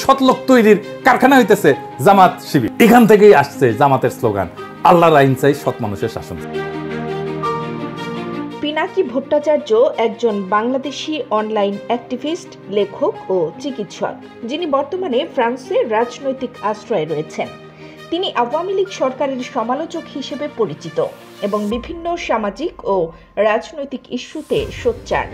শতলোক তৈরির কারখানা হইতেছে জামাত শিবির। এখান থেকেই আসছে জামাতের স্লোগান, আল্লাহর আইন চাই, সৎ মানুষের শাসন। পিনাকি ভট্টাচার্য একজন বাংলাদেশি অনলাইন অ্যাক্টিভিস্ট, লেখক ও চিকিৎসক, যিনি বর্তমানে ফ্রান্সে রাজনৈতিক আশ্রয়ে রয়েছেন। তিনি আওয়ামী লীগ সরকারের সমালোচক হিসেবে পরিচিত এবং বিভিন্ন সামাজিক ও রাজনৈতিক ইস্যুতে সোচ্চার।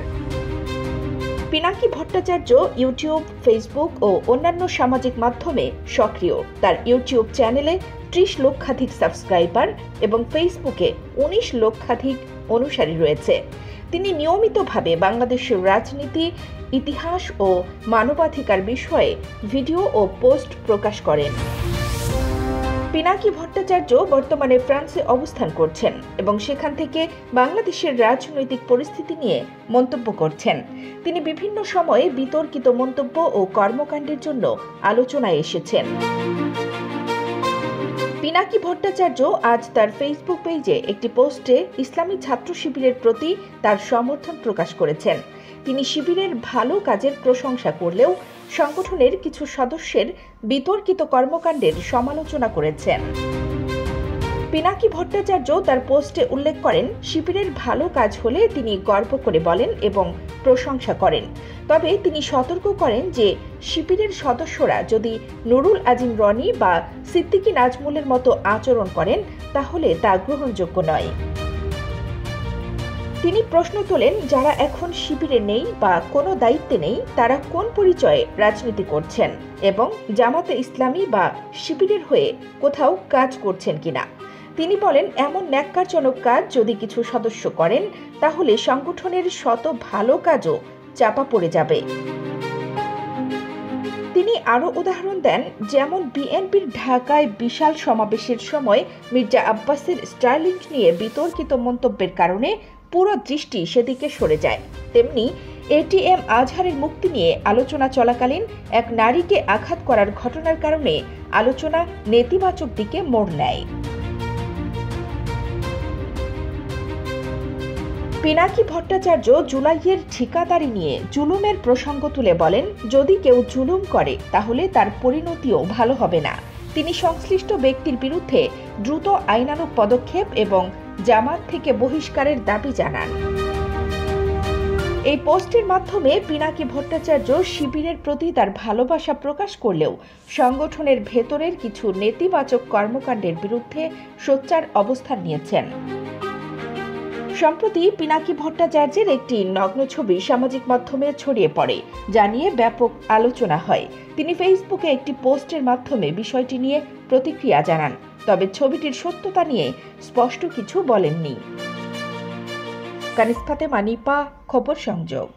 পিনাকি ভট্টাচার্য ইউটিউব, ফেসবুক ও অন্যান্য সামাজিক মাধ্যমে সক্রিয়। তার ইউটিউব চ্যানেলে 30 লক্ষাধিক সাবস্ক্রাইবার এবং ফেসবুকে 19 লক্ষাধিক অনুসারী রয়েছে। তিনি নিয়মিতভাবে বাংলাদেশের রাজনীতি, ইতিহাস ও মানবাধিকার বিষয়ে ভিডিও ও পোস্ট প্রকাশ করেন। পিনাকি ভট্টাচার্য বর্তমানে ফ্রান্সে অবস্থান করছেন এবং সেখান থেকে বাংলাদেশের রাজনৈতিক পরিস্থিতি নিয়ে মন্তব্য করছেন। তিনি বিভিন্ন সময়ে বিতর্কিত মন্তব্য ও কর্মকাণ্ডের জন্য আলোচনায় এসেছেন। পিনাকি ভট্টাচার্য আজ তার ফেসবুক পেজে একটি পোস্টে ইসলামী ছাত্র শিবিরের প্রতি তার সমর্থন প্রকাশ করেছেন। তিনি শিবিরের ভালো কাজের প্রশংসা করলেও সংগঠনের কিছু সদস্যের বিতর্কিত কর্মকাণ্ডের সমালোচনা করেছেন। পিনাকি ভট্টাচার্য তার পোস্টে উল্লেখ করেন, শিবিরের ভালো কাজ হলে তিনি গর্ব করে বলেন এবং প্রশংসা করেন। তবে তিনি সতর্ক করেন যে শিবিরের সদস্যরা যদি নুরুল আজিম রনি বা সিদ্দিকী নাজমুলের মতো আচরণ করেন তাহলে তা গ্রহণযোগ্য নয়। তিনি প্রশ্ন তোলেন, যারা এখন শিবিরে নেই বা কোনো দায়িত্বে নেই তারা কোন পরিচয়ে রাজনীতি করছেন এবং জামাতে ইসলামী বা শিবিরের হয়ে কোথাও কাজ করছেন কিনা। তিনি বলেন, এমন ন্যাক্কারজনক কাজ যদি কিছু সদস্য করেন তাহলে সংগঠনের শত ভালো কাজও চাপা পড়ে যাবে। তিনি আরও উদাহরণ দেন, যেমন বিএনপির ঢাকায় বিশাল সমাবেশের সময় মির্জা আব্বাসের স্টারলিংক নিয়ে বিতর্কিত মন্তব্যের কারণে পুরো দৃষ্টি সেদিকে সরে যায়, তেমনি এটিএম আজহারের মুক্তি নিয়ে আলোচনা চলাকালীন এক নারীকে আঘাত করার ঘটনার কারণে আলোচনা নেতিবাচক দিকে মোড় নেয়। পিনাকি ভট্টাচার্য জুলাইয়ের ঠিকাদারি নিয়ে জুলুমের প্রসঙ্গ তুলে বলেন, যদি কেউ জুলুম করে তাহলে তার পরিণতিও ভালো হবে না। তিনি সংশ্লিষ্ট ব্যক্তির বিরুদ্ধে দ্রুত আইনানুগ পদক্ষেপ এবং জামাত থেকে বহিষ্কারের দাবি জানান। এই পোস্টের মাধ্যমে পিনাকি ভট্টাচার্য শিবিরের প্রতি তার ভালোবাসা প্রকাশ করলেও সংগঠনের ভেতরের কিছু নেতিবাচক কর্মকাণ্ডের বিরুদ্ধে সোচ্চার অবস্থান নিয়েছেন। সম্প্রতি পিনাকি ভট্টাচার্যের একটি নগ্ন ছবি সামাজিক মাধ্যমে ছড়িয়ে পড়ে, যা নিয়ে ব্যাপক আলোচনা হয়। তিনি ফেসবুকে একটি পোস্টের মাধ্যমে বিষয়টি নিয়ে প্রতিক্রিয়া জানান, তবে ছবিটির সত্যতা নিয়ে স্পষ্ট কিছু বলেননি। কানিজ ফাতেমা, নিপা, খবর সংযোগ।